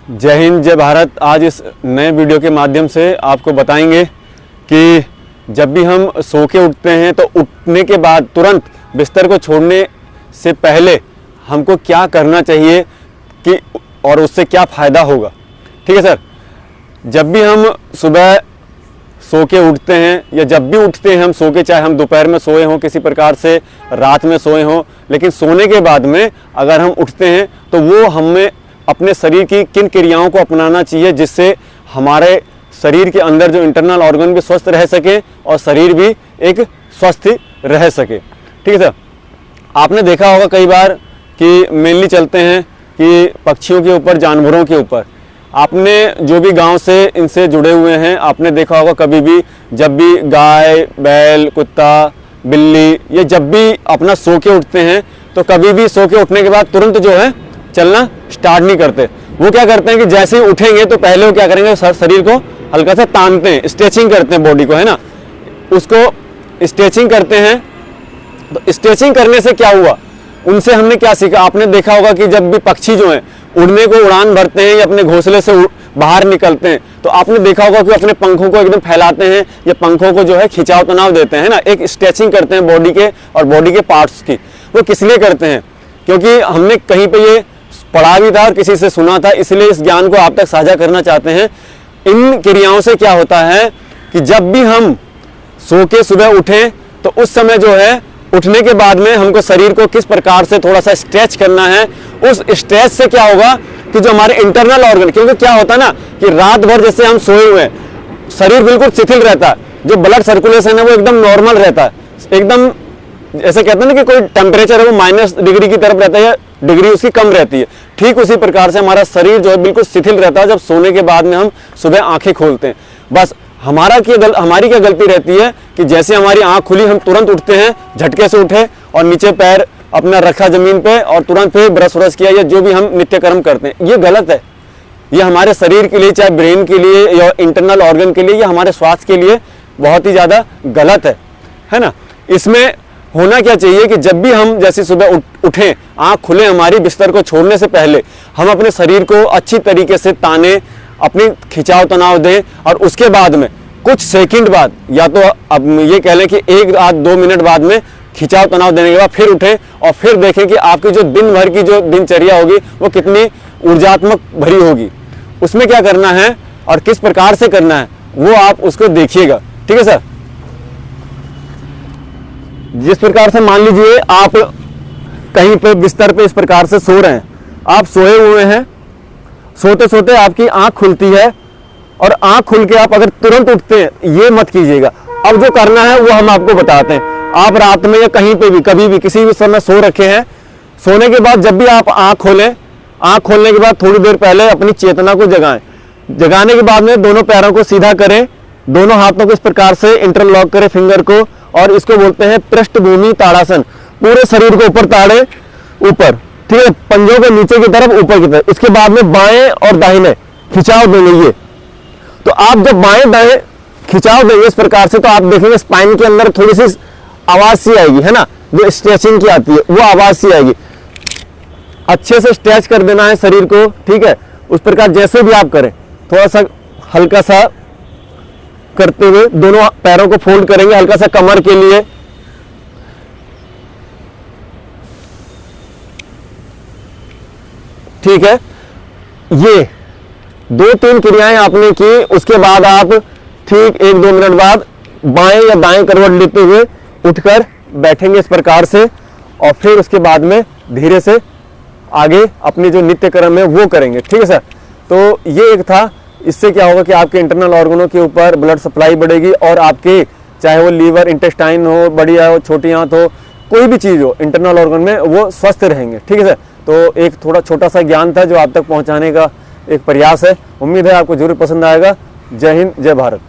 जय हिंद, जय भारत। आज इस नए वीडियो के माध्यम से आपको बताएंगे कि जब भी हम सो के उठते हैं तो उठने के बाद तुरंत बिस्तर को छोड़ने से पहले हमको क्या करना चाहिए कि और उससे क्या फ़ायदा होगा। ठीक है सर। जब भी हम सुबह सो के उठते हैं या जब भी उठते हैं हम सो के, चाहे हम दोपहर में सोए हों, किसी प्रकार से रात में सोए हों, लेकिन सोने के बाद में अगर हम उठते हैं तो वो हमें अपने शरीर की किन क्रियाओं को अपनाना चाहिए जिससे हमारे शरीर के अंदर जो इंटरनल ऑर्गन भी स्वस्थ रह सके और शरीर भी एक स्वस्थ रह सके। ठीक है सर। आपने देखा होगा कई बार कि मेनली चलते हैं कि पक्षियों के ऊपर, जानवरों के ऊपर। आपने जो भी गांव से इनसे जुड़े हुए हैं, आपने देखा होगा कभी भी जब भी गाय, बैल, कुत्ता, बिल्ली ये जब भी अपना सो के उठते हैं तो कभी भी सो के उठने के बाद तुरंत जो है चलना स्टार्ट नहीं करते। वो क्या करते हैं कि जैसे ही उठेंगे तो पहले वो क्या करेंगे, शरीर को हल्का सा तानते हैं, स्ट्रेचिंग करते हैं बॉडी को, है ना। उसको स्ट्रेचिंग करते हैं। तो स्ट्रेचिंग करने से क्या हुआ, उनसे हमने क्या सीखा। आपने देखा होगा कि जब भी पक्षी जो हैं उड़ने को उड़ान भरते हैं या अपने घोंसले से बाहर निकलते हैं तो आपने देखा होगा कि अपने पंखों को एकदम फैलाते हैं या पंखों को जो है खिंचाव तनाव देते हैं ना, एक स्ट्रेचिंग करते हैं बॉडी के और बॉडी के पार्ट्स की। वो किस लिए करते हैं, क्योंकि हमने कहीं पे ये पढ़ा भी था और किसी से सुना था, इसलिए इस ज्ञान को आप तक साझा करना चाहते हैं। इन क्रियाओं से क्या होता है कि जब भी हम सो के सुबह उठें तो उस समय जो है उठने के बाद में हमको शरीर को किस प्रकार से थोड़ा सा स्ट्रेच करना है। उस स्ट्रेच से क्या होगा कि जो हमारे इंटरनल ऑर्गन, क्योंकि क्या होता है ना कि रात भर जैसे हम सोए हुए हैं शरीर बिल्कुल शिथिल रहता है, जो ब्लड सर्कुलेशन है वो एकदम नॉर्मल रहता है, एकदम जैसे कहते हैं ना कि कोई टेम्परेचर है वो -डिग्री की तरफ रहता है या डिग्री उसकी कम रहती है। ठीक उसी प्रकार से हमारा शरीर जो है बिल्कुल शिथिल रहता है जब सोने के बाद में हम सुबह आंखें खोलते हैं। बस हमारी क्या गलती रहती है कि जैसे हमारी आंख खुली हम तुरंत उठते हैं, झटके से उठे और नीचे पैर अपना रखा जमीन पे और तुरंत फिर ब्रश व्रश किया या जो भी हम नित्य कर्म करते हैं। ये गलत है। ये हमारे शरीर के लिए, चाहे ब्रेन के लिए या इंटरनल ऑर्गन के लिए या हमारे स्वास्थ्य के लिए बहुत ही ज़्यादा गलत है ना। इसमें होना क्या चाहिए कि जब भी हम जैसे सुबह उठें, आँख खुले हमारी, बिस्तर को छोड़ने से पहले हम अपने शरीर को अच्छी तरीके से ताने, अपनी खिंचाव तनाव दें और उसके बाद में कुछ सेकंड बाद या तो अब ये कह लें कि 1-2 मिनट बाद में खिंचाव तनाव देने के बाद फिर उठें और फिर देखें कि आपकी जो दिन भर की जो दिनचर्या होगी वो कितनी ऊर्जात्मक भरी होगी। उसमें क्या करना है और किस प्रकार से करना है वो आप उसको देखिएगा। ठीक है सर। जिस प्रकार से मान लीजिए आप कहीं पे बिस्तर पे इस प्रकार से सो रहे हैं, आप सोए हुए हैं, सोते सोते आपकी आंख खुलती है और आंख खुल के आप अगर तुरंत उठते हैं, ये मत कीजिएगा। अब जो करना है वो हम आपको बताते हैं। आप रात में या कहीं पे भी कभी भी किसी भी समय सो रखे हैं, सोने के बाद जब भी आप आंख खोलें, आंख खोलने के बाद थोड़ी देर पहले अपनी चेतना को जगाएं। जगाने के बाद में दोनों पैरों को सीधा करें, दोनों हाथों को इस प्रकार से इंटरलॉक करें फिंगर को, और इसको बोलते हैं पृष्ठभूमि ताड़ासन। पूरे शरीर को ऊपर ताड़े, ऊपर, ठीक है, पंजों के नीचे की तरफ, ऊपर की तरफ। इसके बाद में बाएं और दाहिने खिंचाव देंगे। ये तो आप जब बाएं दाएं खिंचाव देंगे इस प्रकार से तो आप देखेंगे स्पाइन के अंदर थोड़ी सी आवाज सी आएगी, है ना, जो स्ट्रेचिंग की आती है वो आवाज सी आएगी। अच्छे से स्ट्रेच कर देना है शरीर को। ठीक है। उस प्रकार जैसे भी आप करें, थोड़ा सा हल्का सा करते हुए दोनों पैरों को फोल्ड करेंगे हल्का सा कमर के लिए। ठीक है। ये 2-3 क्रियाएं आपने की, उसके बाद आप ठीक 1-2 मिनट बाद बाएं या दाएं करवट लेते हुए उठकर बैठेंगे इस प्रकार से और फिर उसके बाद में धीरे से आगे अपनी जो नित्य कर्म है वो करेंगे। ठीक है सर। तो ये एक था। इससे क्या होगा कि आपके इंटरनल ऑर्गनों के ऊपर ब्लड सप्लाई बढ़ेगी और आपके चाहे वो लीवर, इंटेस्टाइन हो, बड़ी हो, छोटी आंत हो, कोई भी चीज़ हो इंटरनल ऑर्गन में, वो स्वस्थ रहेंगे। ठीक है सर। तो एक थोड़ा छोटा सा ज्ञान था जो आप तक पहुंचाने का एक प्रयास है। उम्मीद है आपको जरूर पसंद आएगा। जय हिंद, जय भारत।